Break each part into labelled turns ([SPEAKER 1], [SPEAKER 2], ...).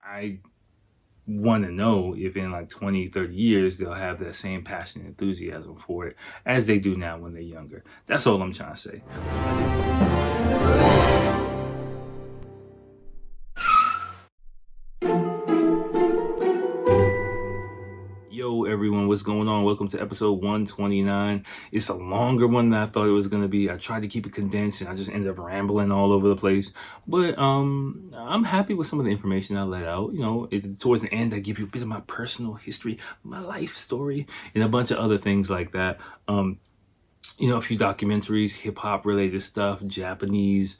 [SPEAKER 1] I want to know if in like 20, 30 years they'll have that same passion and enthusiasm for it as they do now when they're younger. That's all I'm trying to say. Yo, everyone, what's going on? Welcome to episode 129. It's a longer one than I thought it was going to be. I tried to keep it condensed and I just ended up rambling all over the place. But I'm happy with some of the information I let out. Towards the end, I give you a bit of my personal history, my life story, and a bunch of other things like that. A few documentaries, hip hop related stuff, Japanese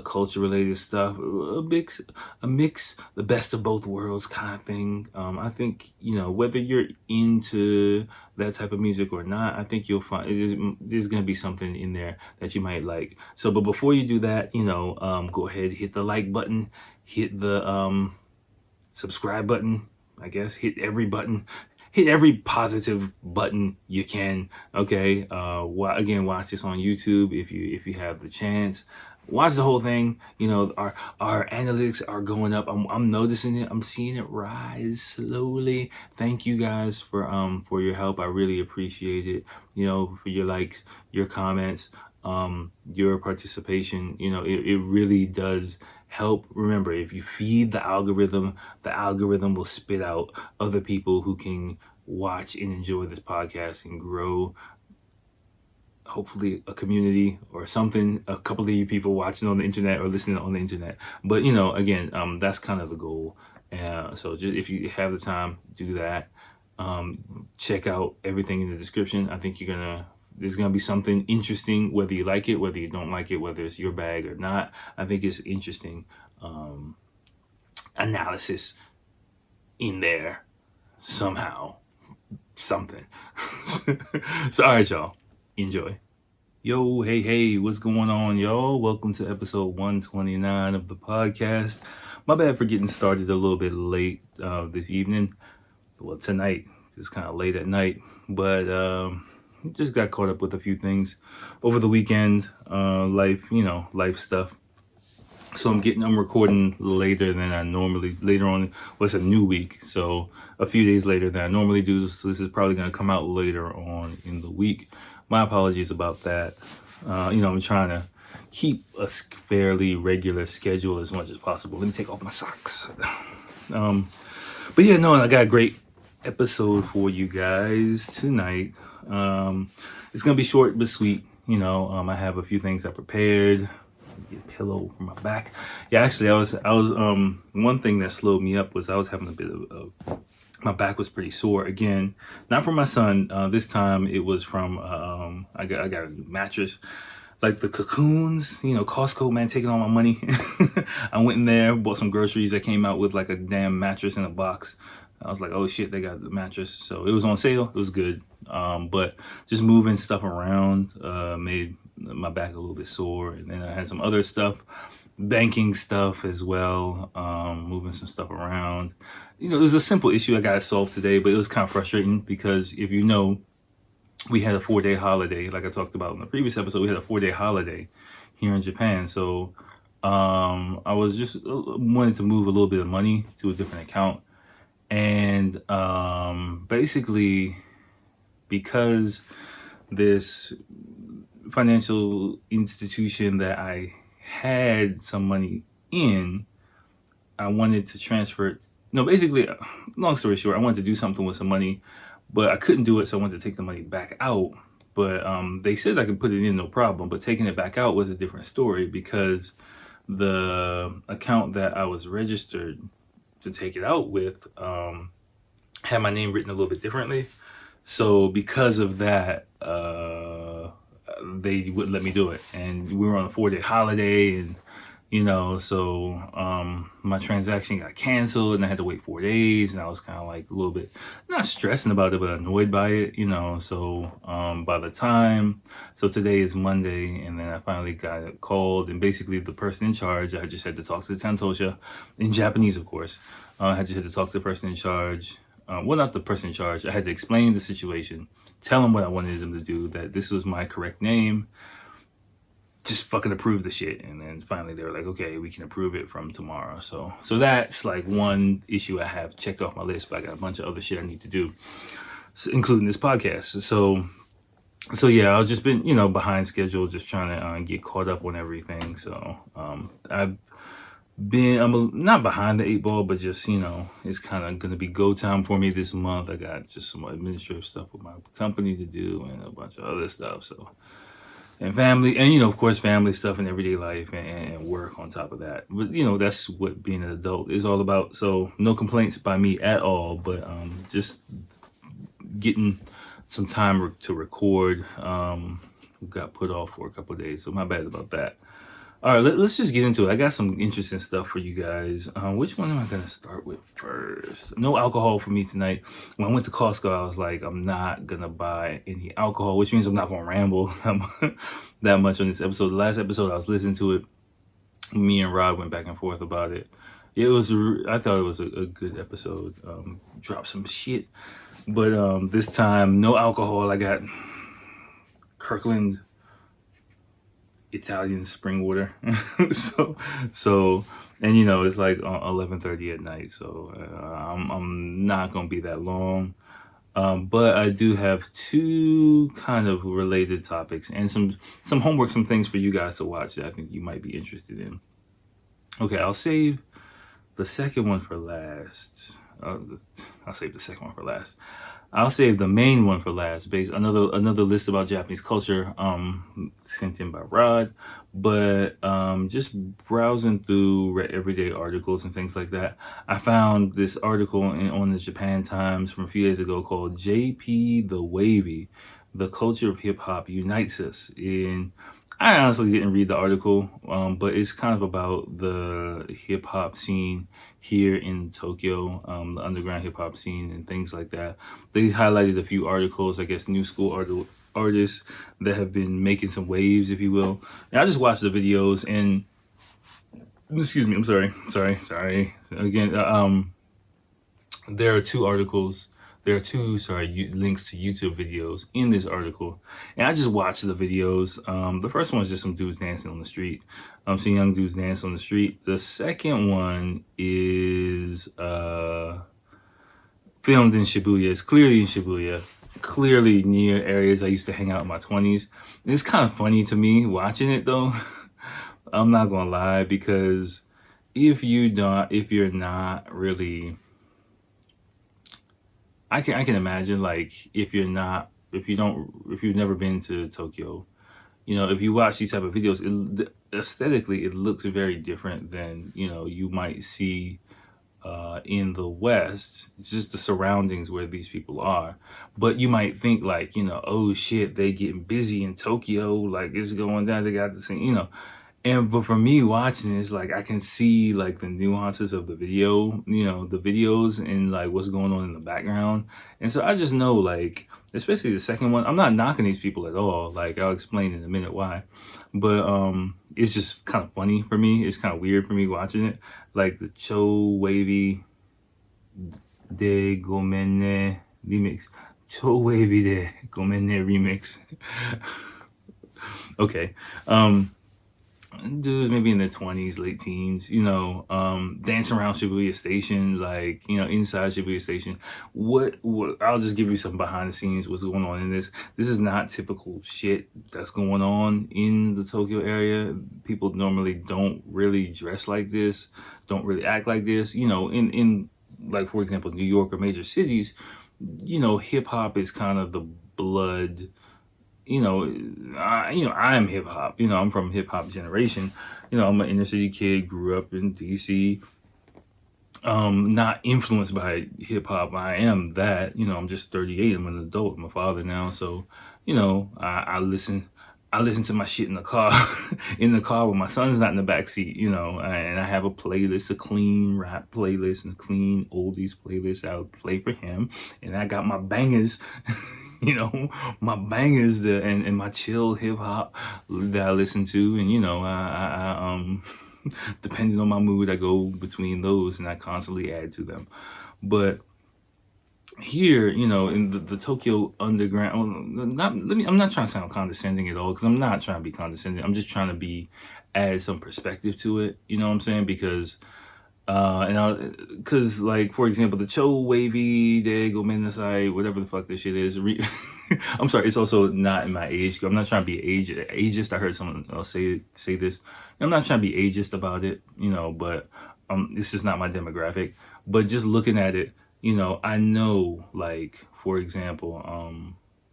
[SPEAKER 1] culture related stuff, a mix, the best of both worlds kind of thing. I think, whether you're into that type of music or not, I think you'll find there's going to be something in there that you might like. So, but before you do that, go ahead, hit the like button, hit the subscribe button, I guess, hit every button. Hit every positive button you can. Okay. Again, watch this on YouTube if you have the chance. Watch the whole thing. Our analytics are going up. I'm noticing it. I'm seeing it rise slowly. Thank you guys for your help. I really appreciate it. For your likes, your comments, your participation. It really does help. Remember, if you feed the algorithm will spit out other people who can watch and enjoy this podcast and grow, hopefully, a community or something, a couple of you people watching on the internet or listening on the internet. But again, that's kind of the goal. So just if you have the time, do that. Check out everything in the description. I think there's gonna be something interesting, whether you like it, whether you don't like it, whether it's your bag or not. I think it's interesting analysis in there somehow, something. So all right, y'all, enjoy. Yo, hey, what's going on, y'all? Welcome to episode 129 of the podcast. My bad for getting started a little bit late this evening. Well, tonight. It's kind of late at night, but just got caught up with a few things over the weekend. Life stuff. So I'm recording later than I normally. Later on, it's a new week, so a few days later than I normally do. So this is probably going to come out later on in the week. My apologies about that. I'm trying to keep a fairly regular schedule as much as possible. Let me take off my socks. But yeah, no, I got a great episode for you guys tonight. It's gonna be short but sweet. I have a few things I prepared. Get a pillow for my back. Yeah, actually, I was one thing that slowed me up was I was having a bit of my back was pretty sore again. Not from my son. This time it was from I got a new mattress. Like the cocoons, Costco, man, taking all my money. I went in there, bought some groceries. That came out with like a damn mattress in a box. I was like, oh shit, they got the mattress. So it was on sale. It was good. But just moving stuff around made my back a little bit sore. And then I had some other stuff, banking stuff as well, moving some stuff around. It was a simple issue I got to solve today, but it was kind of frustrating because if we had a 4-day holiday, like I talked about in the previous episode. We had a 4-day holiday here in Japan. So I was just wanted to move a little bit of money to a different account. And basically, because this financial institution that I had some money in, I wanted to transfer it. No, basically, long story short, I wanted to do something with some money, but I couldn't do it, so I wanted to take the money back out. But they said I could put it in, no problem. But taking it back out was a different story because the account that I was registered to take it out with had my name written a little bit differently. So because of that, they wouldn't let me do it. And we were on a 4-day holiday, and so my transaction got canceled and I had to wait 4 days, and I was kind of like a little bit not stressing about it but annoyed by it. So by the time, so today is Monday, and then I finally got called, and basically the person in charge, I just had to talk to the Tantosha in Japanese, of course. I just had to talk to the person in charge. Well, not the person in charge. I had to explain the situation, tell them what I wanted them to do, that this was my correct name, just fucking approve the shit. And then finally they were like, okay, we can approve it from tomorrow. So that's like one issue I have checked off my list, but I got a bunch of other shit I need to do, including this podcast. So yeah, I've just been, behind schedule, just trying to get caught up on everything. So I'm not behind the 8 ball, but just, it's kind of going to be go time for me this month. I got just some administrative stuff with my company to do and a bunch of other stuff. So, and family, and, of course, family stuff and everyday life and work on top of that. But, that's what being an adult is all about. So no complaints by me at all, but just getting some time to record got put off for a couple of days. So my bad about that. All right, let's just get into it. I got some interesting stuff for you guys. Which one am I going to start with first? No alcohol for me tonight. When I went to Costco, I was like, I'm not going to buy any alcohol, which means I'm not going to ramble that much on this episode. The last episode, I was listening to it. Me and Rod went back and forth about it. I thought it was a good episode. Dropped some shit. But this time, no alcohol. I got Kirkland Italian spring water. so and it's like 11:30 at night, so I'm not gonna be that long, but I do have two kind of related topics and some homework, some things for you guys to watch that I think you might be interested in. Okay, I'll save the second one for last. I'll save the second one for last. I'll save the main one for last. Based another list about Japanese culture, sent in by Rod. But just browsing through everyday articles and things like that, I found this article on the Japan Times from a few days ago called "JP the Wavy: The Culture of Hip Hop Unites Us." I honestly didn't read the article, but it's kind of about the hip hop scene here in Tokyo, the underground hip hop scene and things like that. They highlighted a few articles, I guess, new school artists that have been making some waves, if you will. And I just watched the videos and, excuse me, I'm sorry. Again, there are two articles. There are two, links to YouTube videos in this article. And I just watched the videos. The first one is just some dudes dancing on the street. Some young dudes dance on the street. The second one is filmed in Shibuya. It's clearly in Shibuya. Clearly near areas I used to hang out in my 20s. It's kind of funny to me watching it, though. I'm not going to lie, because if you're not really... I can imagine, like, if you've never been to Tokyo, if you watch these type of videos, aesthetically it looks very different than you might see in the West. It's just the surroundings where these people are. But you might think like, oh shit, they getting busy in Tokyo, like it's going down. They got the same, but for me watching this, like I can see like the nuances of the video, the videos and like what's going on in the background. And so I just know, like, especially the second one, I'm not knocking these people at all. Like I'll explain in a minute why. But it's just kind of funny for me. It's kind of weird for me watching it. Like the Wavy de Gomenne remix. Wavy de Gomenne remix. Okay. Dudes maybe in their 20s, late teens, dancing around Shibuya Station, like, inside Shibuya Station. What I'll just give you some behind the scenes, what's going on in this. This is not typical shit that's going on in the Tokyo area. People normally don't really dress like this, don't really act like this. In like, for example, New York or major cities, hip hop is kind of the blood. I'm hip hop. I'm from hip hop generation. I'm an inner city kid, grew up in DC. Not influenced by hip hop. I am that. I'm just 38. I'm an adult. I'm a father now, so I listen. I listen to my shit in the car, when my son's not in the back seat, and I have a playlist, a clean rap playlist and a clean oldies playlist I would play for him, and I got my bangers. My bangers and my chill hip hop that I listen to, and I depending on my mood, I go between those and I constantly add to them. But here, in the Tokyo underground, I'm not trying to sound condescending at all, because I'm not trying to be condescending. I'm just trying to add some perspective to it. You know what I'm saying? Because because like, for example, the Cho Wavy de go Menasai, whatever the fuck this shit is. I'm sorry, it's also not in my age group. I'm not trying to be ageist. I heard someone else say this. I'm not trying to be ageist about it, but this is not my demographic. But just looking at it, I know, like, for example,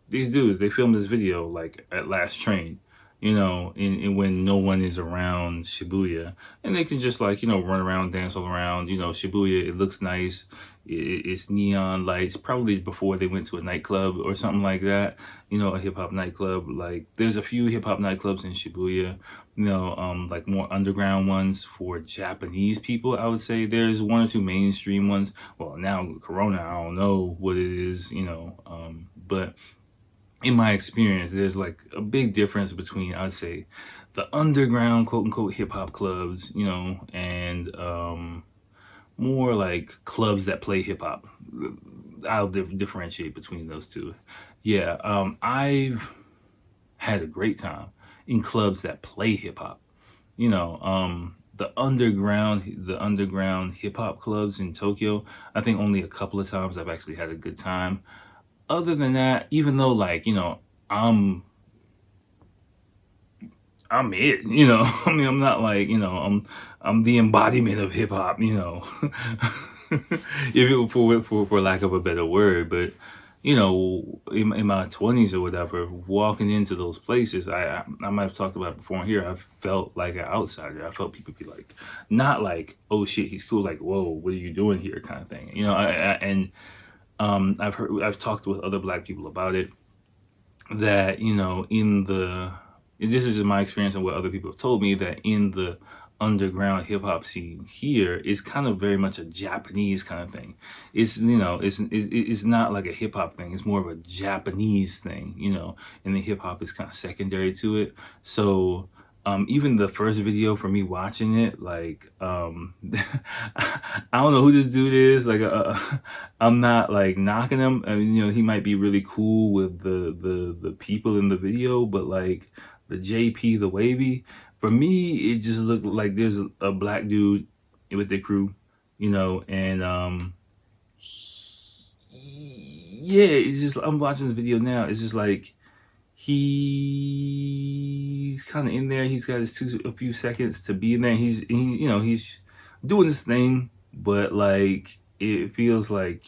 [SPEAKER 1] these dudes, they filmed this video like at Last Train, in when no one is around Shibuya, and they can just, like, run around, dance all around, Shibuya. It looks nice. It's neon lights, probably before they went to a nightclub or something like that, a hip hop nightclub. Like, there's a few hip hop nightclubs in Shibuya, like more underground ones for Japanese people. I would say there's one or two mainstream ones. Well, now Corona, I don't know what it is, but in my experience, there's like a big difference between, I'd say, the underground quote unquote hip hop clubs, and more like clubs that play hip hop. I'll differentiate between those two. Yeah, I've had a great time in clubs that play hip hop. The underground hip hop clubs in Tokyo, I think only a couple of times I've actually had a good time. Other than that, even though, like, I'm I'm it, I mean, I'm not like, I'm the embodiment of hip hop, if it, for lack of a better word. But in my 20s or whatever, walking into those places, I might have talked about it before here. I felt like an outsider. I felt people be like, not like, oh shit, he's cool, like, whoa, what are you doing here, kind of thing. And I've talked with other black people about it, that this is just my experience and what other people have told me, that in the underground hip hop scene here is kind of very much a Japanese kind of thing. It's it's not like a hip hop thing. It's more of a Japanese thing, and the hip hop is kind of secondary to it. So even the first video, for me watching it, like, I don't know who this dude is. Like, I'm not like knocking him. I mean, he might be really cool with the people in the video, but like the JP, the Wavy, for me, it just looked like there's a black dude with the crew, and yeah, it's just, I'm watching the video now. It's just like, he's kind of in there. He's got a few seconds to be in there. He's doing this thing, but like, it feels like,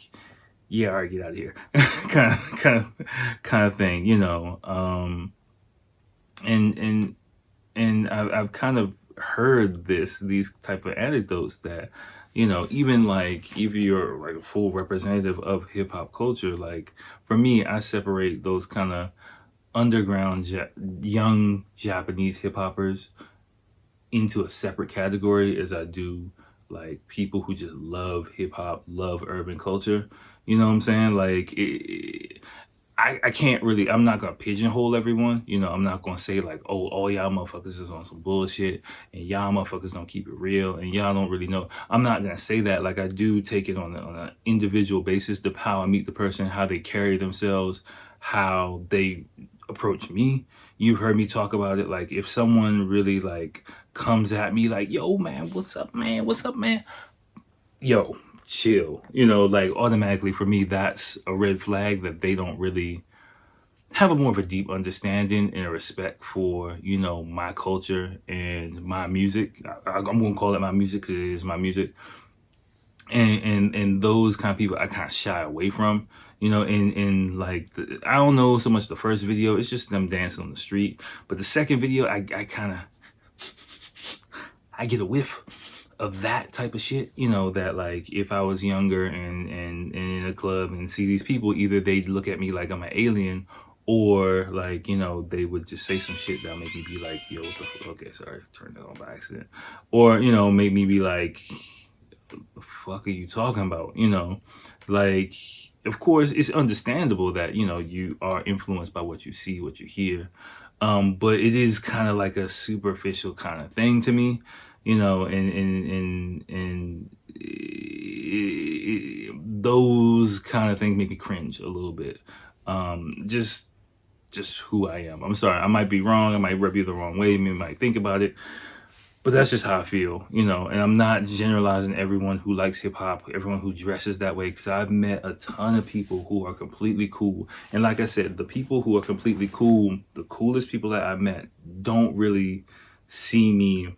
[SPEAKER 1] yeah, all right, get out of here, kind of thing, and I've kind of heard these type of anecdotes that, even like, if you're like a full representative of hip hop culture, like, for me, I separate those kind of underground young Japanese hip hoppers into a separate category as I do like people who just love hip hop, love urban culture. You know what I'm saying? Like, I can't really, I'm not gonna pigeonhole everyone. I'm not gonna say like, oh, all y'all motherfuckers is on some bullshit, and y'all motherfuckers don't keep it real, and y'all don't really know. I'm not gonna say that. Like, I do take it on an individual basis, to how I meet the person, how they carry themselves, how they approach me. You've heard me talk about it. Like, if someone really like comes at me like, yo man, what's up man, yo, chill, like, automatically for me, that's a red flag that they don't really have a more of a deep understanding and a respect for, my culture and my music. I'm gonna call it my music because it is my music. And those kind of people I kind of shy away from, and like, I don't know so much the first video, it's just them dancing on the street. But the second video, I kind of, I get a whiff of that type of shit, that like, if I was younger and in a club and see these people, either they'd look at me like I'm an alien, or like, they would just say some shit that make me be like, yo, what the fuck? Okay, sorry, turned it on by accident. Or, make me be like, the fuck are you talking about? Like, of course, it's understandable that, you are influenced by what you see, what you hear. But it is kind of like a superficial kind of thing to me, and those kind of things make me cringe a little bit. Just who I am. I'm sorry, I might be wrong, I might rub you the wrong way, you might think about it, but that's just how I feel, and I'm not generalizing everyone who likes hip hop, everyone who dresses that way, because I've met a ton of people who are completely cool. And like I said, the people who are completely cool, the coolest people that I've met, don't really see me.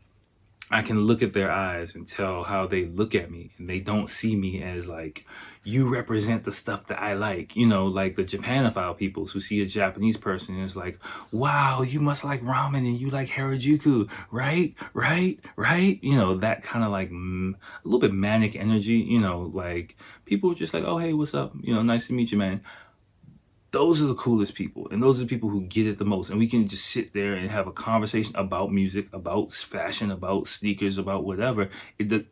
[SPEAKER 1] I can look at their eyes and tell how they look at me, and they don't see me as like, you represent the stuff that I like, like the Japanophile peoples who see a Japanese person and it's like, wow, you must like ramen and you like Harajuku, right? That kind of like a little bit manic energy, like people are just like, oh, hey, what's up? Nice to meet you, man. Those are the coolest people, and those are the people who get it the most. And we can just sit there and have a conversation about music, about fashion, about sneakers, about whatever.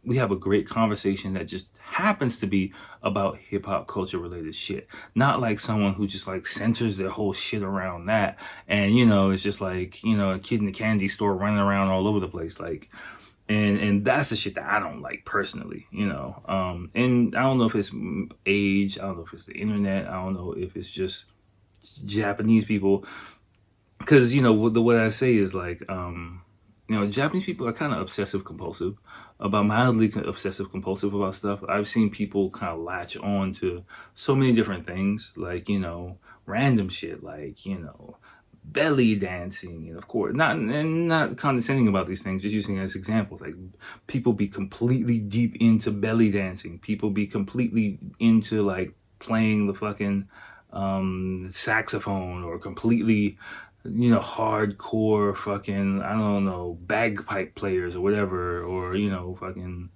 [SPEAKER 1] We have a great conversation that just happens to be about hip hop culture related shit. Not like someone who just like centers their whole shit around that. And, it's just like, a kid in the candy store running around all over the place. Like, and that's the shit that I don't like personally, and I don't know if it's age, I don't know if it's the internet, I don't know if it's just Japanese people, because what I say is like, Japanese people are kind of obsessive compulsive, mildly obsessive compulsive about stuff. I've seen people kind of latch on to so many different things, like random shit, like belly dancing, and of course not condescending about these things, just using as examples. Like, people be completely deep into belly dancing, people be completely into like playing the fucking saxophone, or completely hardcore fucking, I don't know, bagpipe players or whatever, or fucking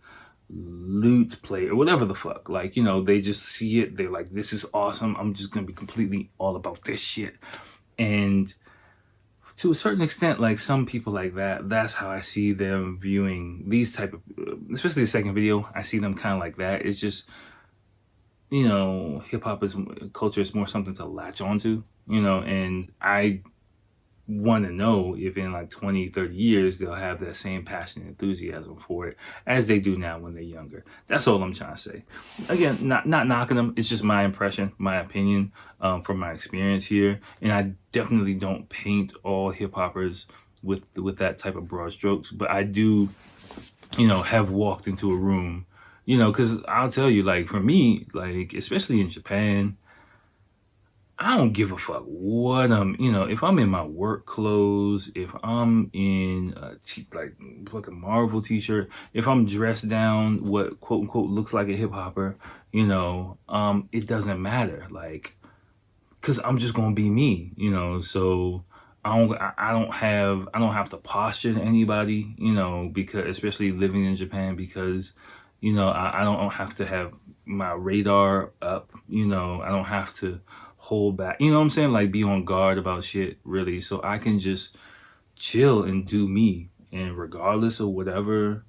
[SPEAKER 1] lute play or whatever the fuck. Like, they just see it, they're like, this is awesome, I'm just gonna be completely all about this shit. And to a certain extent, like some people like that, that's how I see them viewing these type of, especially the second video, I see them kind of like that. It's just, hip hop culture is more something to latch onto, and I want to know if in like 20, 30 years they'll have that same passion and enthusiasm for it as they do now when they're younger. That's all I'm trying to say. Again, not knocking them, it's just my impression, my opinion, from my experience here. And I definitely don't paint all hip hoppers with that type of broad strokes, but I do have walked into a room, because I'll tell you, like, for me, like, especially in Japan, I don't give a fuck what if I'm in my work clothes, if I'm in like fucking Marvel t-shirt, if I'm dressed down what quote unquote looks like a hip hopper, it doesn't matter, like, cause I'm just gonna be me, so I don't have to posture to anybody, because especially living in Japan, because I don't have to have my radar up, I don't have to hold back, what I'm saying, like be on guard about shit, really. So I can just chill and do me, and regardless of whatever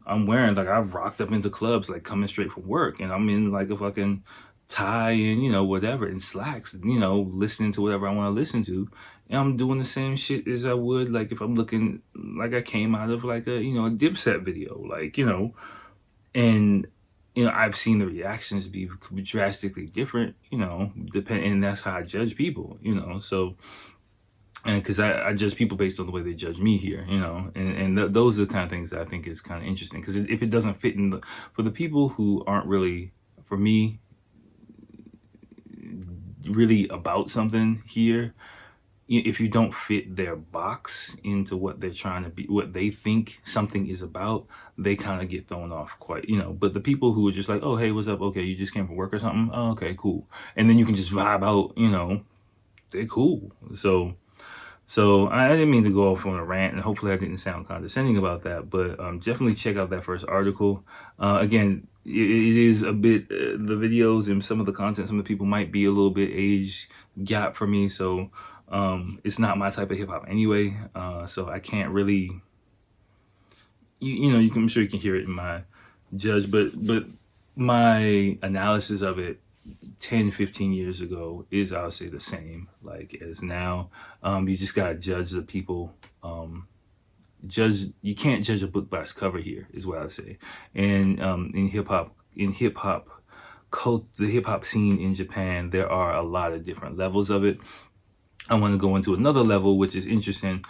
[SPEAKER 1] I'm wearing, like I've rocked up into clubs like coming straight from work, and I'm in like a fucking tie and whatever, and slacks, listening to whatever I want to listen to, and I'm doing the same shit as I would like if I'm looking like I came out of like a a Dipset video, like, and I've seen the reactions be drastically different, and that's how I judge people, so, and because I judge people based on the way they judge me here, and those are the kind of things that I think is kind of interesting, because if it doesn't fit for the people who aren't really, for me, really about something here, if you don't fit their box into what they're trying to be, what they think something is about, they kind of get thrown off quite, but the people who are just like, oh, hey, what's up? Okay, you just came from work or something? Oh, okay, cool. And then you can just vibe out, they're cool. So I didn't mean to go off on a rant, and hopefully I didn't sound condescending about that, but definitely check out that first article. Again, it is a bit, the videos and some of the content, some of the people might be a little bit age gap for me, so it's not my type of hip hop anyway, so I can't really, I'm sure you can hear it in my judge, but my analysis of it 10, 15 years ago is, I'll say, the same like as now. You just gotta judge the people. You can't judge a book by its cover here, is what I say. And in hip hop the hip hop scene in Japan, there are a lot of different levels of it. I want to go into another level, which is interesting,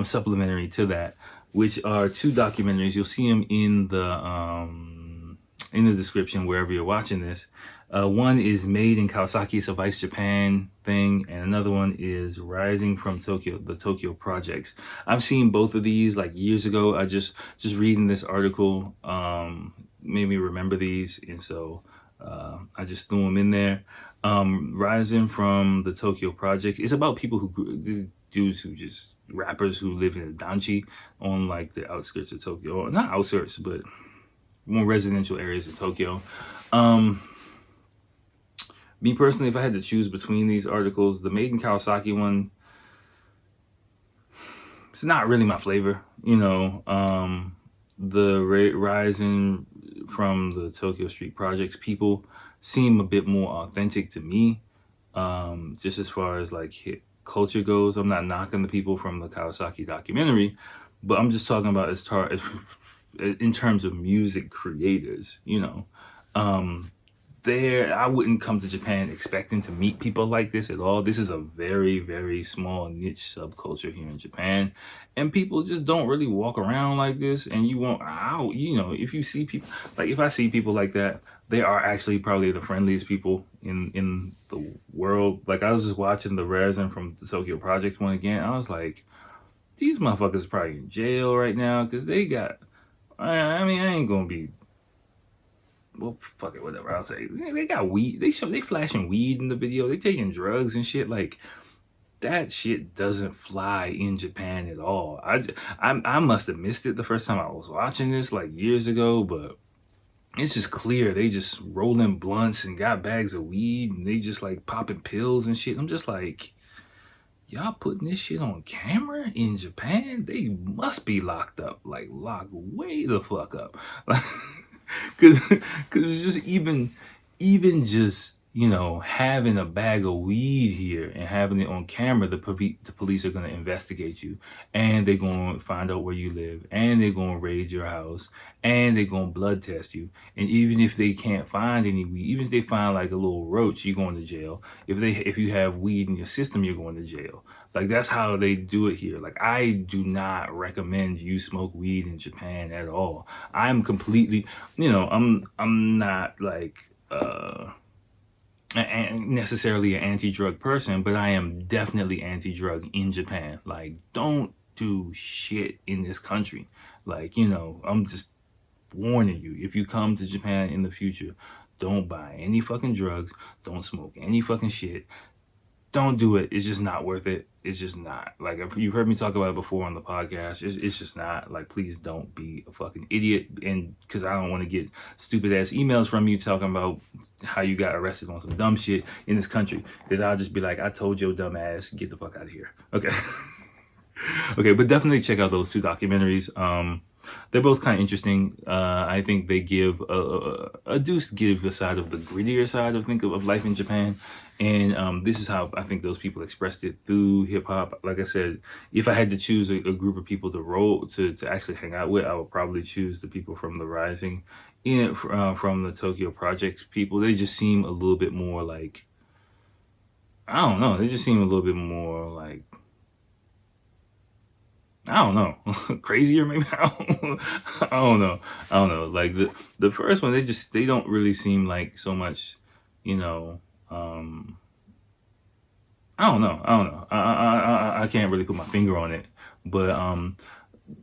[SPEAKER 1] supplementary to that, which are two documentaries. You'll see them in the description wherever you're watching this. One is Made in Kawasaki, it's a Vice Japan thing, and another one is Rising from Tokyo, the Tokyo Projects. I've seen both of these like years ago. I just reading this article made me remember these, and so I just threw them in there. Rising from the Tokyo Project is about people these dudes who just rappers who live in a danchi on like the outskirts of Tokyo, not outskirts, but more residential areas of Tokyo. Me personally, if I had to choose between these articles, the Made in Kawasaki one, it's not really my flavor, you know. The Rising from the Tokyo Street Projects people seem a bit more authentic to me, just as far as like hip culture goes. I'm not knocking the people from the Kawasaki documentary, but I'm just talking about as in terms of music creators, you know. I wouldn't come to Japan expecting to meet people like this at all. This is a very, very small niche subculture here in Japan, and people just don't really walk around like this. And you won't, you know, if you see people, like if I see people like that, they are actually probably the friendliest people in the world. Like I was just watching the Resin from the Tokyo Project one again. I was like, these motherfuckers are probably in jail right now because they got, I mean, I ain't gonna be, well, fuck it, whatever. I'll say they got weed. They flashing weed in the video. They taking drugs and shit. Like that shit doesn't fly in Japan at all. I must have missed it the first time I was watching this like years ago, but it's just clear they just rolling blunts and got bags of weed and they just like popping pills and shit. I'm just like, y'all putting this shit on camera in Japan? They must be locked up, like locked way the fuck up. Cause just even just, you know, having a bag of weed here and having it on camera, the police are going to investigate you, and they're going to find out where you live, and they're going to raid your house, and they're going to blood test you. And even if they can't find any weed, even if they find like a little roach, you're going to jail. If you have weed in your system, you're going to jail. Like that's how they do it here. Like I do not recommend you smoke weed in Japan at all. I'm completely, you know, I'm not like necessarily an anti-drug person, but I am definitely anti-drug in Japan. Like don't do shit in this country. Like, you know, I'm just warning you, if you come to Japan in the future, don't buy any fucking drugs, don't smoke any fucking shit. Don't do it. It's just not worth it. It's just not. Like, if you heard me talk about it before on the podcast, it's just not. Like, please don't be a fucking idiot. And because I don't want to get stupid ass emails from you talking about how you got arrested on some dumb shit in this country. Because I'll just be like, I told your dumb ass, get the fuck out of here. Okay. Okay, but definitely check out those two documentaries. They're both kind of interesting. I think they give give a side of the grittier side of life in Japan, and this is how I think those people expressed it through hip hop. Like I said, if I had to choose a group of people to actually hang out with, I would probably choose the people from the Rising, from the Tokyo Projects people. They just seem a little bit more like, I don't know. They just seem a little bit more like, I don't know, crazier maybe. I don't know. Like the first one, they don't really seem like so much, you know. I don't know. I can't really put my finger on it, but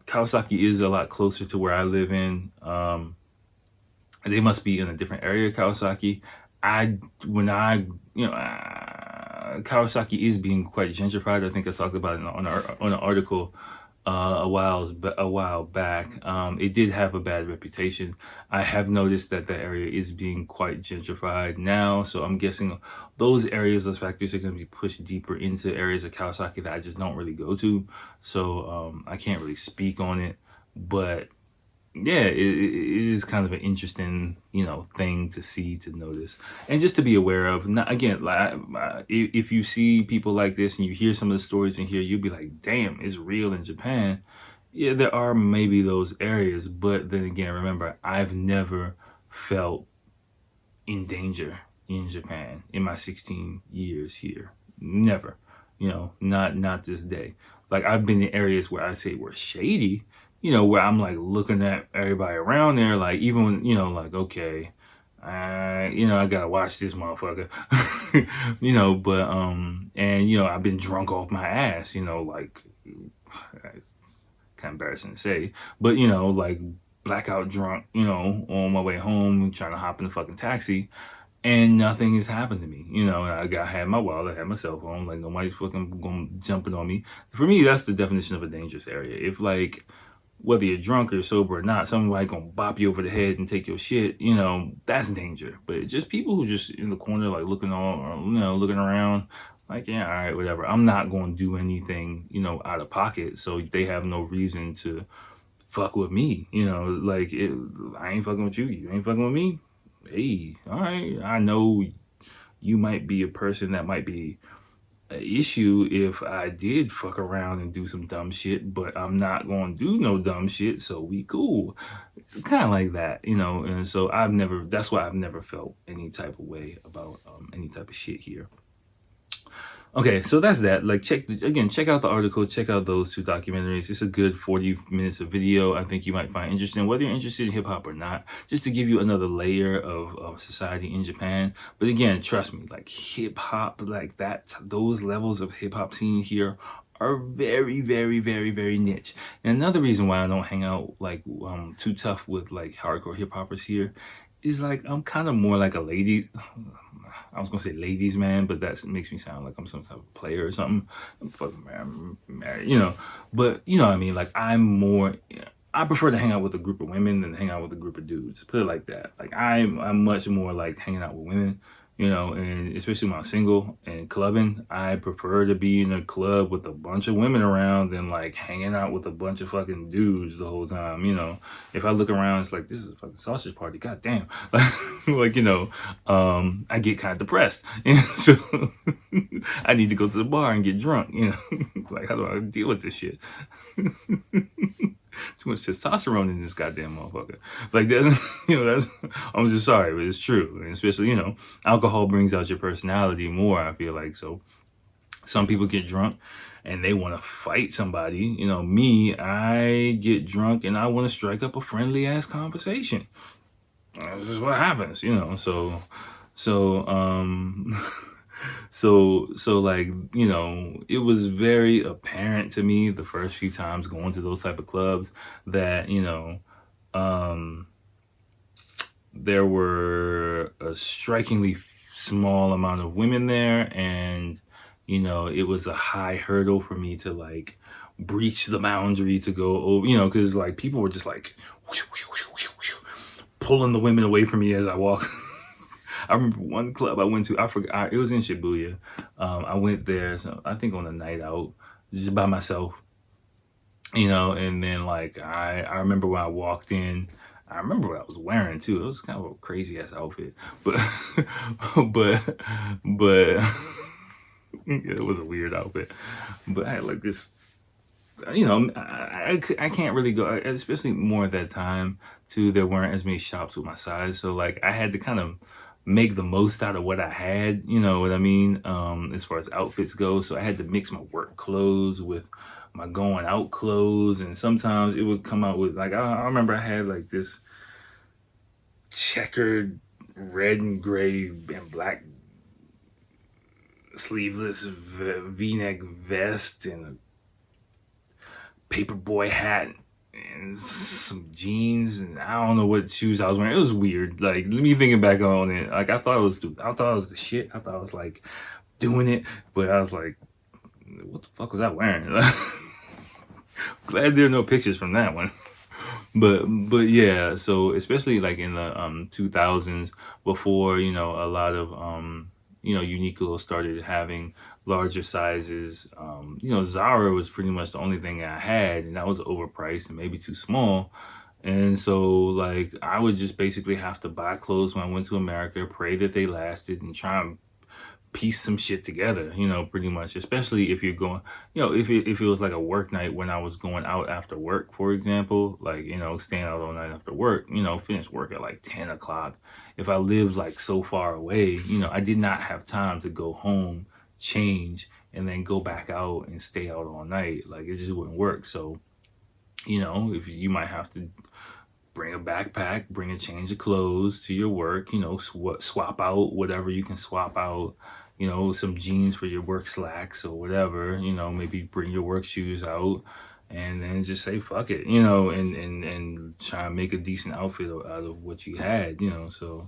[SPEAKER 1] Kawasaki is a lot closer to where I live in. They must be in a different area of Kawasaki. Kawasaki is being quite gentrified. I think I talked about it on an article a while back. It did have a bad reputation. I have noticed that the area is being quite gentrified now, so I'm guessing those factories are going to be pushed deeper into areas of Kawasaki that I just don't really go to. So I can't really speak on it, but yeah, it is kind of an interesting, you know, thing to see, to notice, and just to be aware of. Not, again, like, if you see people like this and you hear some of the stories in here, you'll be like, damn, it's real in Japan. Yeah, there are maybe those areas, but then again, remember, I've never felt in danger in Japan in my 16 years here. Never, not this day. Like, I've been in areas where I say were shady, where I'm like looking at everybody around there, like, even when, like, okay, I gotta watch this motherfucker, but, and, I've been drunk off my ass, like, it's kind of embarrassing to say, but, like, blackout drunk, on my way home, trying to hop in the fucking taxi, and nothing has happened to me. I had my wallet, I had my cell phone, like, nobody's fucking going jumping on me. For me, that's the definition of a dangerous area. If, like, whether you're drunk or sober or not, somebody gonna bop you over the head and take your shit, that's danger. But just people who just in the corner, like, looking looking around, like, yeah, all right, whatever. I'm not gonna do anything, out of pocket, so they have no reason to fuck with me. Like, I ain't fucking with you, you ain't fucking with me. Hey, all right, I know you might be a person that might be an issue if I did fuck around and do some dumb shit, but I'm not going to do no dumb shit, so we cool. Kind of like that, and so that's why I've never felt any type of way about any type of shit here. Okay, so that's that. Like, check out the article, check out those 2 documentaries. It's a good 40 minutes of video I think you might find interesting, whether you're interested in hip-hop or not, just to give you another layer of society in Japan. But again, trust me, like, hip-hop, like that, those levels of hip-hop scene here are very, very, very, very niche. And another reason why I don't hang out, like, too tough with, like, hardcore hip-hoppers here is, like, I'm kind of more like a lady. I was gonna say ladies man, but that makes me sound like I'm some type of player or something. I'm fucking married, But what I mean, like, I prefer to hang out with a group of women than hang out with a group of dudes. Put it like that. Like, I'm much more like hanging out with women, and especially when I'm single and clubbing, I prefer to be in a club with a bunch of women around than like hanging out with a bunch of fucking dudes the whole time. If I look around, it's like, this is a fucking sausage party. God damn. Like, I get kind of depressed. And so I need to go to the bar and get drunk, Like, how do I deal with this shit? Too much testosterone in this goddamn motherfucker. Like, that's, I'm just sorry, but it's true. And especially, alcohol brings out your personality more, I feel like. So some people get drunk and they want to fight somebody. Me, I get drunk and I want to strike up a friendly ass conversation. That's just what happens, so like, it was very apparent to me the first few times going to those type of clubs that, there were a strikingly small amount of women there, and, it was a high hurdle for me to, like, breach the boundary to go over, because, like, people were just like pulling the women away from me as I walk. I remember one club I went to, I forgot, it was in Shibuya. I went there, so I think on a night out, just by myself, and then, like, I remember when I walked in, I remember what I was wearing too. It was kind of a crazy ass outfit, but, but it was a weird outfit, but I had like this, I can't really go, especially more at that time too. There weren't as many shops with my size, so, like, I had to kind of make the most out of what I had, you know what I mean, as far as outfits go. So I had to mix my work clothes with my going out clothes, and sometimes it would come out with, like, I remember I had like this checkered red and gray and black sleeveless v-neck vest and a paperboy hat and some jeans, and I don't know what shoes I was wearing. It was weird. Like, me thinking back on it, like, I thought it was the shit. I thought I was like doing it, but I was like, what the fuck was I wearing? Glad there are no pictures from that one. But yeah, so especially like in the 2000s, before, a lot of Uniqlo started having larger sizes. Zara was pretty much the only thing I had, and that was overpriced and maybe too small. And so, like, I would just basically have to buy clothes when I went to America, pray that they lasted, and try and piece some shit together, pretty much, especially if you're going, if it was like a work night when I was going out after work, for example, like, staying out all night after work, finish work at like 10 o'clock. If I lived like so far away, I did not have time to go home, change, and then go back out and stay out all night. Like, it just wouldn't work. So, if you might have to bring a backpack, bring a change of clothes to your work, swap out whatever you can swap out, some jeans for your work slacks or whatever, maybe bring your work shoes out and then just say, fuck it, and try and make a decent outfit out of what you had, so,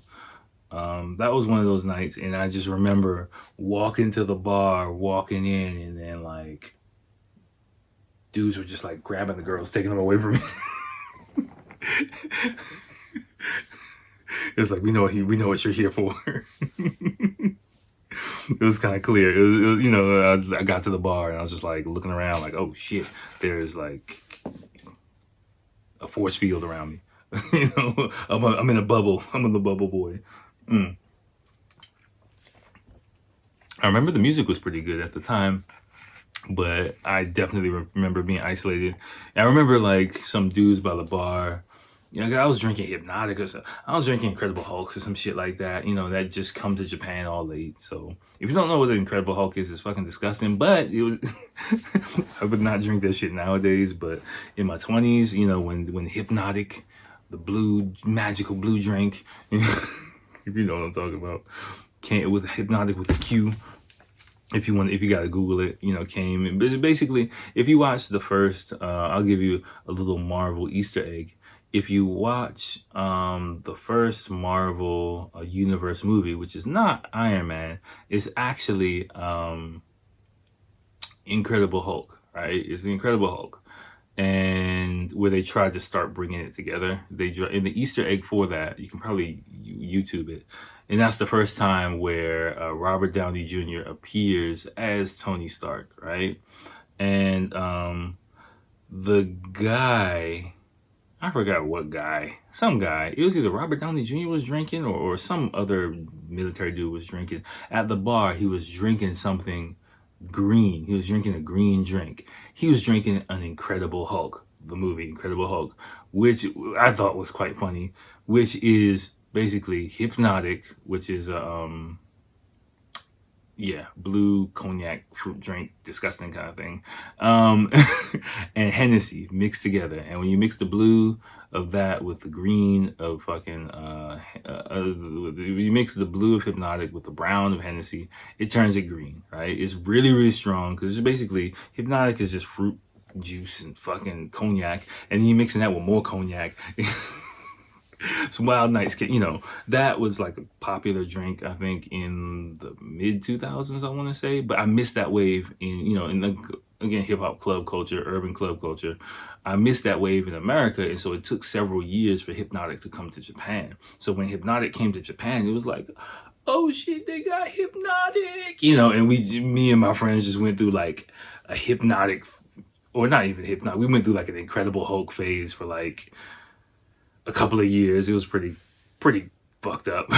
[SPEAKER 1] that was one of those nights. And I just remember walking to the bar, walking in, and then like dudes were just like grabbing the girls, taking them away from me. It was like, we know what you're here for. It was kind of clear. It was, I got to the bar and I was just like looking around, like, oh shit, there's like a force field around me. I'm in a bubble. I'm in the bubble boy. I remember the music was pretty good at the time, but I definitely remember being isolated. And I remember like some dudes by the bar. I was drinking Hypnotic or so. I was drinking Incredible Hulks or some shit like that. That just come to Japan all late. So if you don't know what the Incredible Hulk is, it's fucking disgusting. But it was, I would not drink that shit nowadays. But in my 20s, when Hypnotic, the magical blue drink, if you know what I'm talking about, with Hypnotic with a Q. If you gotta Google it, came. Basically, if you watch the first, I'll give you a little Marvel Easter egg. If you watch the first Marvel Universe movie, which is not Iron Man, it's actually Incredible Hulk, right? It's the Incredible Hulk. And where they tried to start bringing it together. In the Easter egg for that, you can probably YouTube it. And that's the first time where Robert Downey Jr. appears as Tony Stark, right? And the guy, I forgot what guy, some guy, it was either Robert Downey Jr. was drinking or some other military dude was drinking. At the bar, he was drinking something green. He was drinking a green drink. He was drinking an Incredible Hulk, the movie Incredible Hulk, which I thought was quite funny, which is basically Hypnotic, which is blue cognac fruit drink, disgusting kind of thing, and Hennessy mixed together. And when you mix the blue of that with the green of fucking, you mix the blue of Hypnotic with the brown of Hennessy, it turns it green, right? It's really, really strong because it's basically, Hypnotic is just fruit juice and fucking cognac, and then you mixing that with more cognac. Some Wild Nights, that was like a popular drink, I think, in the mid 2000s, I want to say. But I missed that wave again, hip hop club culture, urban club culture. I missed that wave in America. And so it took several years for Hypnotic to come to Japan. So when Hypnotic came to Japan, it was like, oh shit, they got Hypnotic, and me and my friends just went through like a Hypnotic, or not even Hypnotic. We went through like an Incredible Hulk phase for like a couple of years. It was pretty fucked up.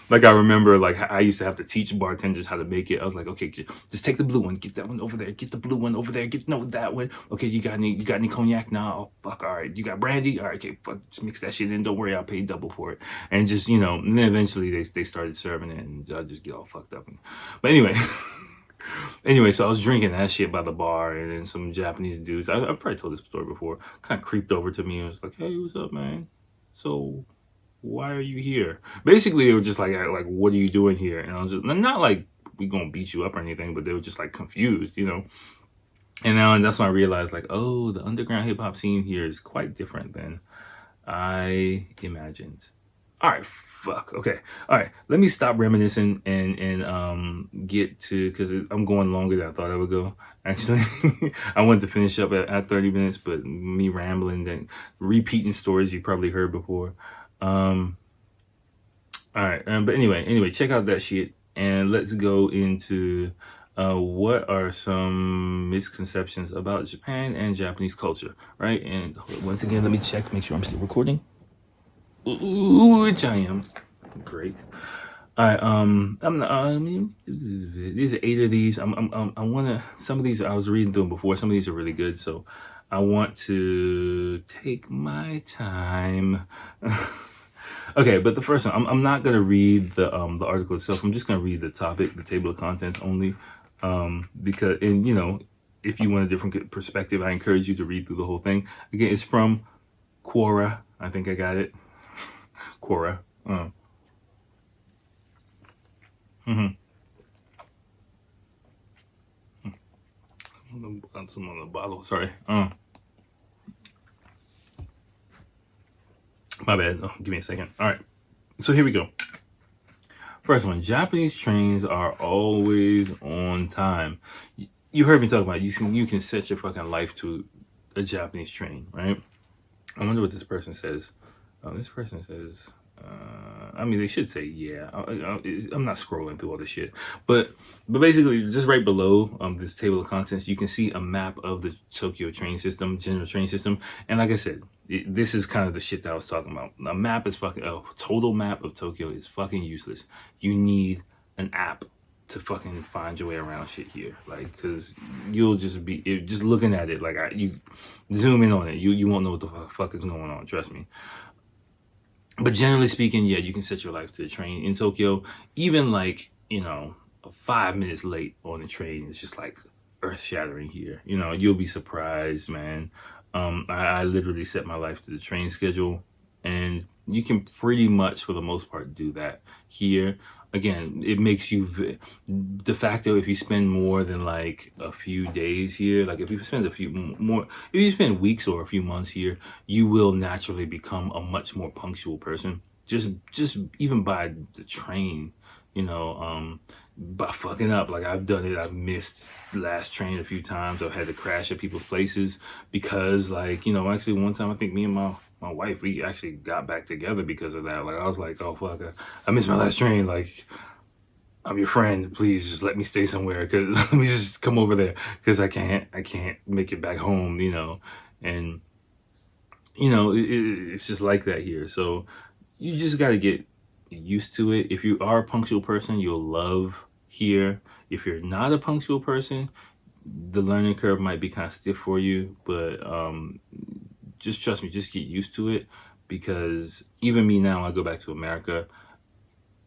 [SPEAKER 1] Like I remember, like I used to have to teach bartenders how to make it. I was like, okay, just take the blue one, get that one over there, get the blue one over there, get that one. Okay, you got any cognac? Nah, oh fuck, all right. You got brandy? All right, okay, fuck, just mix that shit in. Don't worry, I'll pay double for it. And just and then eventually they started serving it, and I just get all fucked up. But anyway, so I was drinking that shit by the bar, and then some Japanese dudes, I've probably told this story before, kind of creeped over to me and was like, hey, what's up, man? So why are you here? Basically, they were just like, what are you doing here? And I was just, not like we gonna beat you up or anything, but they were just like confused, And that's when I realized, like, oh, the underground hip hop scene here is quite different than I imagined. All right, fuck. Okay. All right. Let me stop reminiscing and get to, because I'm going longer than I thought I would go. Actually, I wanted to finish up at 30 minutes, but me rambling and repeating stories you probably heard before. All right. But anyway, check out that shit and let's go into what are some misconceptions about Japan and Japanese culture, right? And once again, let me check, make sure I'm still recording. Which I am. Great. All right, I'm not, I mean, these are 8 of these. I want to. Some of these I was reading through them before. Some of these are really good, so I want to take my time. Okay, but the first one, I'm not gonna read the article itself. I'm just gonna read the topic, the table of contents only, because and if you want a different perspective, I encourage you to read through the whole thing. Again, it's from Quora. I think I got it. Quora. Some on the bottle. Sorry. My bad. Oh, give me a second. All right. So here we go. First one. Japanese trains are always on time. You heard me talk about it. You can set your fucking life to a Japanese train, right? I wonder what this person says. This person says, I mean, they should say, yeah. I'm not scrolling through all this shit, but basically, just right below this table of contents, you can see a map of the Tokyo train system, general train system, and like I said, this is kind of the shit that I was talking about. A total map of Tokyo is fucking useless. You need an app to fucking find your way around shit here, like, because you'll just be just looking at it, like you zoom in on it, you won't know what the fuck is going on. Trust me. But generally speaking, yeah, you can set your life to the train in Tokyo. Even like 5 minutes late on the train is just like earth shattering here. You'll be surprised, man. I literally set my life to the train schedule, and you can pretty much, for the most part, do that here. Again, it makes you de facto, if you spend more than like a few days here, like if you spend if you spend weeks or a few months here, you will naturally become a much more punctual person. Just even by the train, by fucking up. Like I've done it. I've missed the last train a few times. I've had to crash at people's places because, like, actually one time I think me and my wife, we actually got back together because of that. Like I was like, oh fuck, I missed my last train. Like, I'm your friend. Please just let me stay somewhere. Cause let me just come over there. Cause I can't make it back home. And it's just like that here. So you just got to get used to it. If you are a punctual person, you'll love here. If you're not a punctual person, the learning curve might be kind of stiff for you, but just trust me, just get used to it, because even me now, I go back to America,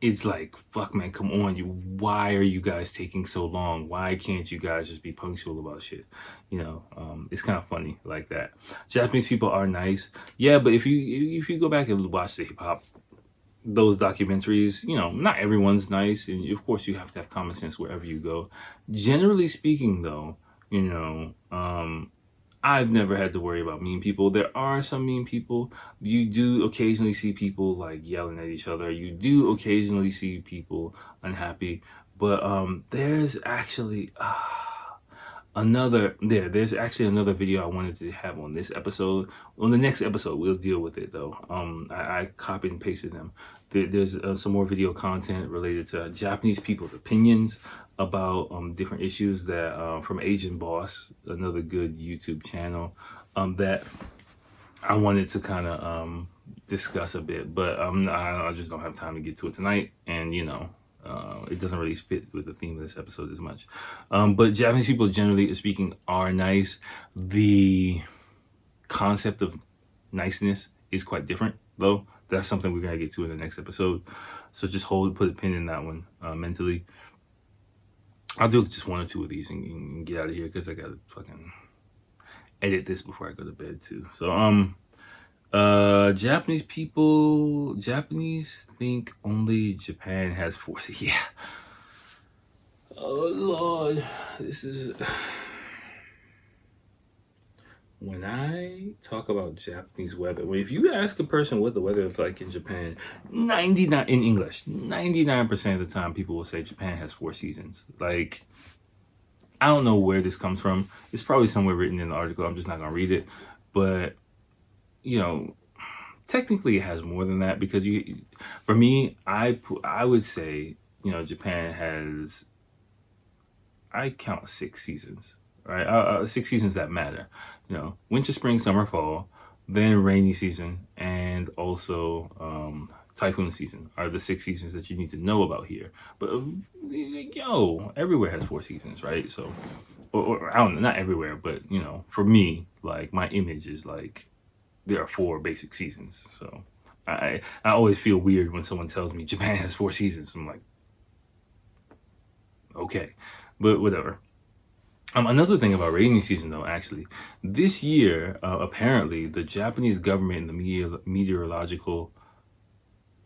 [SPEAKER 1] it's like, fuck man, come on, why are you guys taking so long? Why can't you guys just be punctual about shit? It's kind of funny like that. Japanese people are nice, yeah, but if you go back and watch the hip-hop, those documentaries, not everyone's nice, and of course you have to have common sense wherever you go. Generally speaking though, I've never had to worry about mean people. There are some mean people. You do occasionally see people like yelling at each other. You do occasionally see people unhappy, but there's actually there's actually another video I wanted to have on this episode. On the next episode, we'll deal with it though. I copied and pasted them. There's some more video content related to Japanese people's opinions about different issues that from Asian Boss, another good YouTube channel, that I wanted to kind of discuss a bit, but I just don't have time to get to it tonight, and it doesn't really fit with the theme of this episode as much. But Japanese people, generally speaking, are nice. The concept of niceness is quite different, though. That's something we're going to get to in the next episode. So just put a pin in that one mentally. I'll do just one or two of these and get out of here, because I got to fucking edit this before I go to bed, too. So, Japanese think only Japan has forces. Yeah. Oh Lord, this is when I talk about Japanese weather. If you ask a person what the weather is like in Japan, 99 in English, 99% of the time people will say Japan has 4 seasons. Like, I don't know where this comes from. It's probably somewhere written in the article. I'm just not gonna read it, but technically it has more than that, because for me, I would say, Japan has, I count 6 seasons, right? 6 seasons that matter, winter, spring, summer, fall, then rainy season, and also typhoon season are the 6 seasons that you need to know about here. But everywhere has 4 seasons, right? So, or I don't know, not everywhere, but for me, like my image is like there are 4 basic seasons. So I always feel weird when someone tells me Japan has 4 seasons. I'm like, okay, but whatever. Another thing about rainy season, though, actually, this year, apparently, the Japanese government and the meteorological.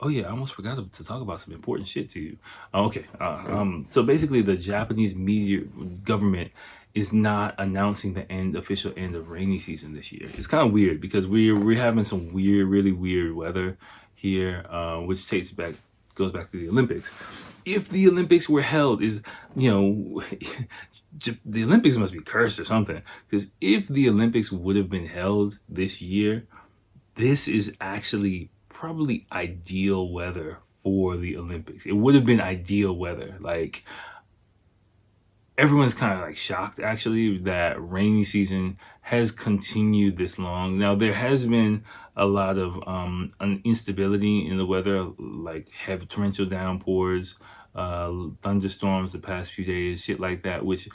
[SPEAKER 1] Oh yeah, I almost forgot to talk about some important shit to you. Okay, so basically, the Japanese media government is not announcing the official end of rainy season this year. It's kind of weird because we're having some really weird weather here, which goes back to the Olympics. If the Olympics were held, you know the Olympics must be cursed or something, because if the Olympics would have been held this year, this is actually probably ideal weather for the Olympics. It would have been ideal weather. Like, everyone's kind of like shocked actually that rainy season has continued this long. Now, there has been a lot of instability in the weather, like heavy torrential downpours, thunderstorms the past few days, shit like that, which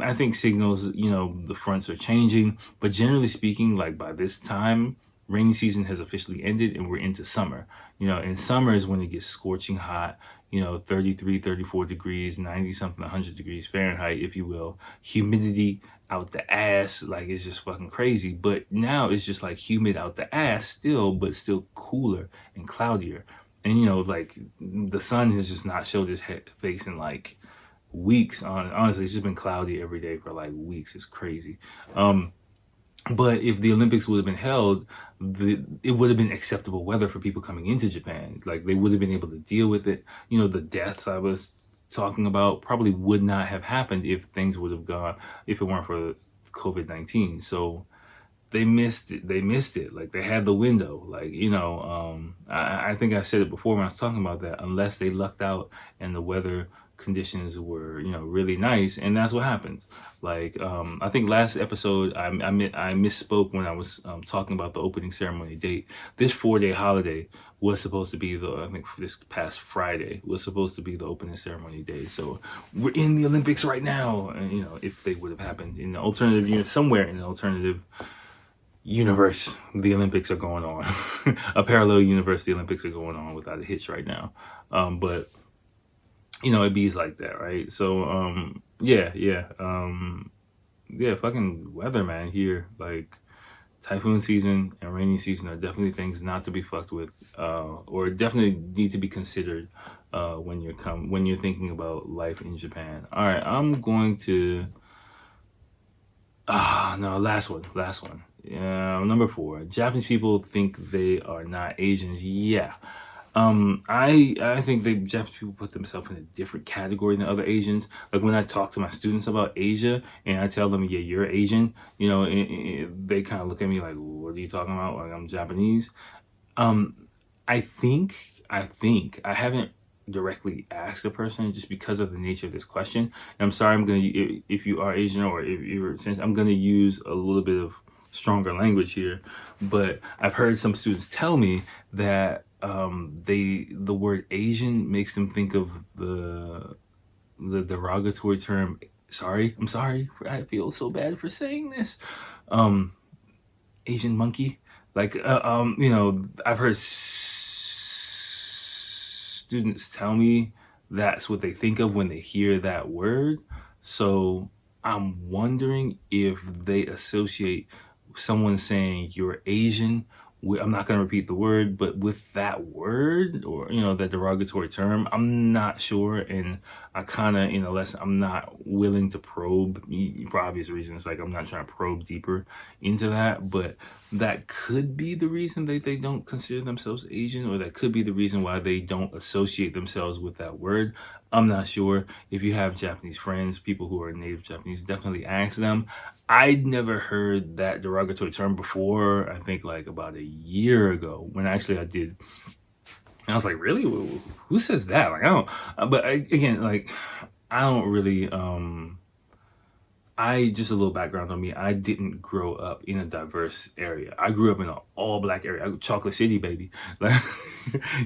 [SPEAKER 1] I think signals, the fronts are changing. But generally speaking, like by this time, rainy season has officially ended and we're into summer. And summer is when it gets scorching hot, 33, 34 degrees, 90 something, 100 degrees Fahrenheit, if you will. Humidity out the ass, like it's just fucking crazy. But now it's just like humid out the ass still, but still cooler and cloudier. And, like the sun has just not showed its face in like weeks. Honestly, it's just been cloudy every day for like weeks. It's crazy. But if the Olympics would have been held, it would have been acceptable weather for people coming into Japan. Like, they would have been able to deal with it. The deaths I was talking about probably would not have happened if things would have gone, if it weren't for COVID-19. So they missed it. Like, they had the window. Like, I think I said it before when I was talking about that. Unless they lucked out and the weather conditions were really nice, and that's what happens. Like, I think last episode I misspoke when I was talking about the opening ceremony date. This 4-day holiday was supposed to be I think this past Friday was supposed to be the opening ceremony day. So we're in the Olympics right now, and if they would have happened in the alternative, somewhere in the alternative universe, the Olympics are going on. A parallel universe, the Olympics are going on without a hitch right now. But it bees like that, right? So fucking weather, man, here. Like, typhoon season and rainy season are definitely things not to be fucked with, or definitely need to be considered when you're thinking about life in Japan. All right, I'm going to last one. Number 4. Japanese people think they are not Asians. Yeah. I think the Japanese people put themselves in a different category than other Asians. Like, when I talk to my students about Asia and I tell them, yeah, you're Asian, they kind of look at me like, what are you talking about? Like, I'm Japanese. I think I haven't directly asked a person just because of the nature of this question. And I'm sorry, if you are Asian, or if you're, since I'm gonna use a little bit of stronger language here, but I've heard some students tell me that the word Asian makes them think of the derogatory term. I'm sorry. I feel so bad for saying this. Asian monkey. Like, I've heard students tell me that's what they think of when they hear that word. So I'm wondering if they associate someone saying you're Asian, I'm not going to repeat the word, but with that word, or that derogatory term, I'm not sure. And I kind of, I'm not willing to probe, for obvious reasons. Like, I'm not trying to probe deeper into that, but that could be the reason they don't consider themselves Asian, or that could be the reason why they don't associate themselves with that word. I'm not sure. If you have Japanese friends, people who are native Japanese, definitely ask them. I'd never heard that derogatory term before. I think like about a year ago, when actually I did. And I was like, really? Who says that? Like, I don't. But again, like, I don't really. just a little background on me. I didn't grow up in a diverse area. I grew up in an all black area. Chocolate City, baby. Like,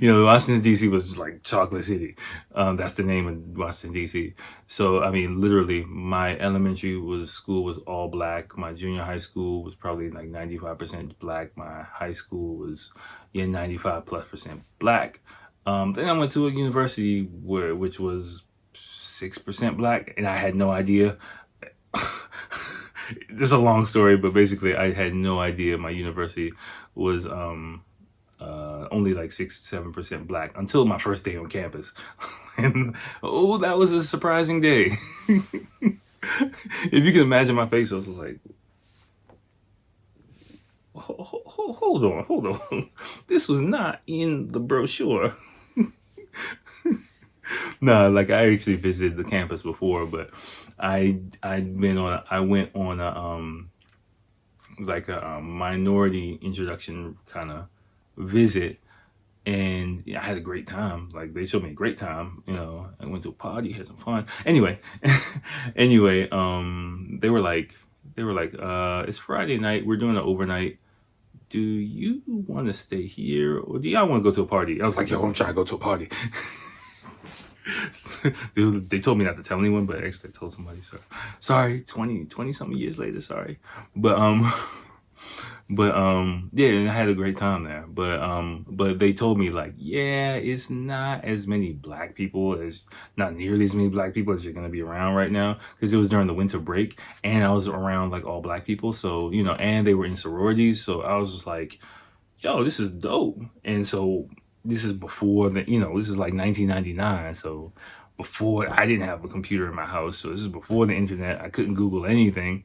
[SPEAKER 1] Washington D.C. was like Chocolate City. That's the name of Washington D.C. So I mean, literally, my elementary school was all black. My junior high school was probably like 95% black. My high school was 95+% black. Then I went to a university which was 6% black, and I had no idea. This is a long story, but basically I had no idea my university was only like 6-7% black until my first day on campus. And that was a surprising day. If you can imagine my face, I was like, hold on. This was not in the brochure. No, like I actually visited the campus before, but I went on a minority introduction kind of visit, and I had a great time. Like they showed me a great time. I went to a party, had some fun. Anyway, they were like, it's Friday night. We're doing an overnight. Do you want to stay here, or do y'all want to go to a party? I was like, yo, I'm trying to go to a party. They told me not to tell anyone, but actually I told somebody. So sorry, 20 something years later. Sorry, but yeah, I had a great time there. But they told me like, yeah, it's not as many black people not nearly as many black people as you're gonna be around right now, because it was during the winter break, and I was around like all black people. So and they were in sororities, so I was just like, yo, this is dope. And so this is before this is like 1999. So before, I didn't have a computer in my house. So this is before the internet. I couldn't Google anything.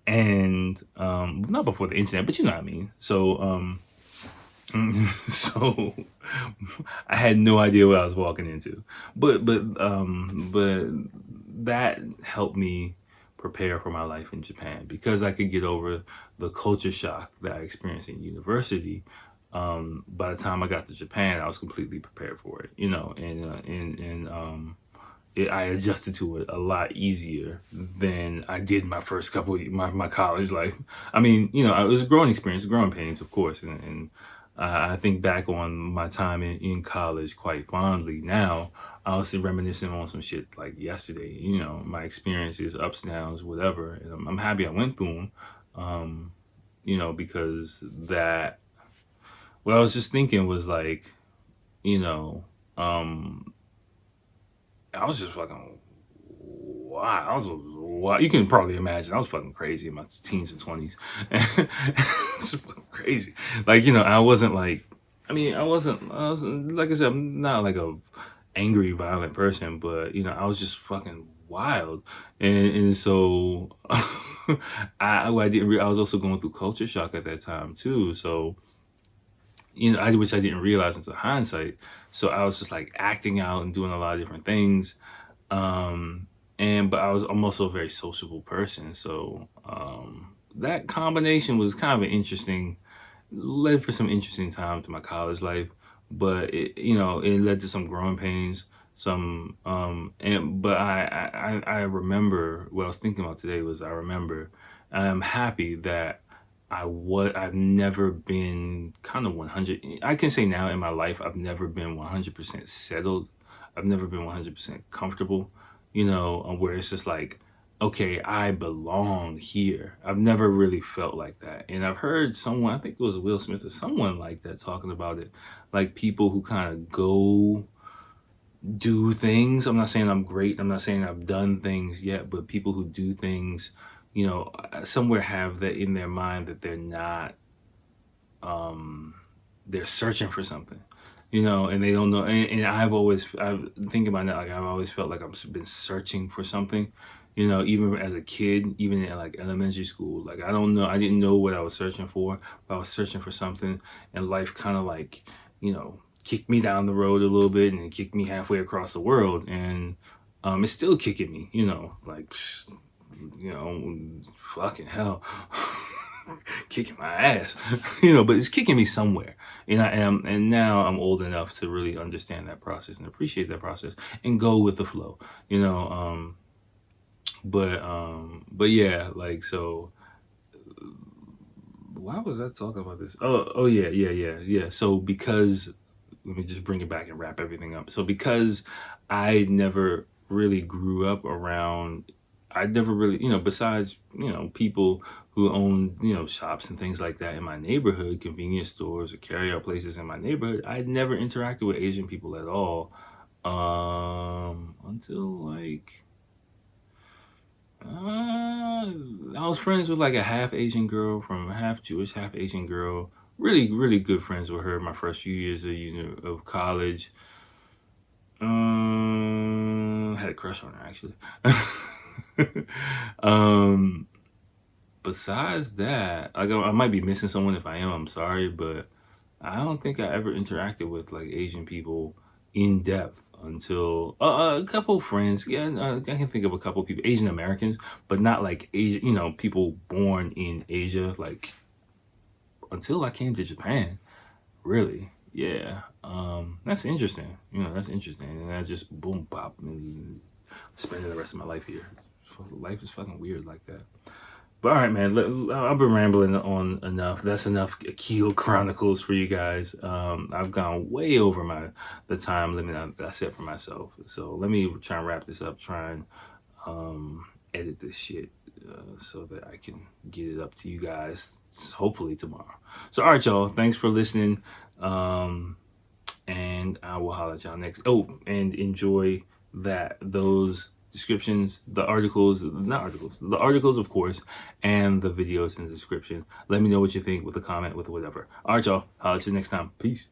[SPEAKER 1] And not before the internet, but you know what I mean. So so I had no idea what I was walking into. But that helped me prepare for my life in Japan, because I could get over the culture shock that I experienced in university. By the time I got to Japan, I was completely prepared for it, I adjusted to it a lot easier than I did my first couple of my college life. I mean, it was a growing experience, growing pains, of course, and I think back on my time in college quite fondly now. I was reminiscing on some shit like yesterday, my experiences, ups and downs, whatever, and I'm happy I went through them, because that. What I was just thinking was like, I was just fucking wow. I was wow. You can probably imagine I was fucking crazy in my teens and 20s. It's just fucking crazy. Like, I wasn't like, I wasn't like I said, I'm not like a angry, violent person, but I was just fucking wild. And so I was also going through culture shock at that time too. So which I didn't realize until hindsight. So I was just like acting out and doing a lot of different things. But I'm also a very sociable person. So that combination was kind of led for some interesting time to my college life. But it led to some growing pains. But I remember what I was thinking about today was I'm happy that I've never been kind of 100. I can say now in my life, I've never been 100% settled. I've never been 100% comfortable, where it's just like, okay, I belong here. I've never really felt like that. And I've heard someone, I think it was Will Smith or someone like that, talking about it, like people who kind of go do things. I'm not saying I'm great. I'm not saying I've done things yet, but people who do things, somewhere have that in their mind that they're not, they're searching for something, and they don't know. And I've thinking about that, like I've always felt like I've been searching for something, even as a kid, even in like elementary school. Like I didn't know what I was searching for, but I was searching for something, and life kind of like, kicked me down the road a little bit and kicked me halfway across the world, and it's still kicking me, like. Fucking hell, kicking my ass, but it's kicking me somewhere. And now I'm old enough to really understand that process and appreciate that process and go with the flow, But yeah, like, so why was I talking about this? Oh yeah. So because, let me just bring it back and wrap everything up. So because I never really grew up around, I never really, besides, people who own, shops and things like that in my neighborhood, convenience stores or carry-out places in my neighborhood, I never interacted with Asian people at all. Until like, I was friends with like a half Asian girl, from a half Jewish, half Asian girl. Really, really good friends with her my first few years of college. Had a crush on her actually. um, Besides that, like, I might be missing someone. If I am, I'm sorry, but I don't think I ever interacted with like Asian people in depth until a couple friends. Yeah, I can think of a couple people, Asian Americans, but not like Asian, people born in Asia, like, until I came to Japan. Really, yeah. That's interesting. That's interesting. And I just boom pop and spending the rest of my life here. Life is fucking weird like that. But all right, man. I've been rambling on enough. That's enough Akil Chronicles for you guys. I've gone way over the time limit I set for myself. So let me try and wrap this up. Try and edit this shit so that I can get it up to you guys hopefully tomorrow. So all right, y'all. Thanks for listening. And I will holler at y'all next. Oh, and enjoy those descriptions, the articles, the articles, of course, and the videos in the description. Let me know what you think with a comment, with whatever. All right, y'all. Holler at you next time. Peace.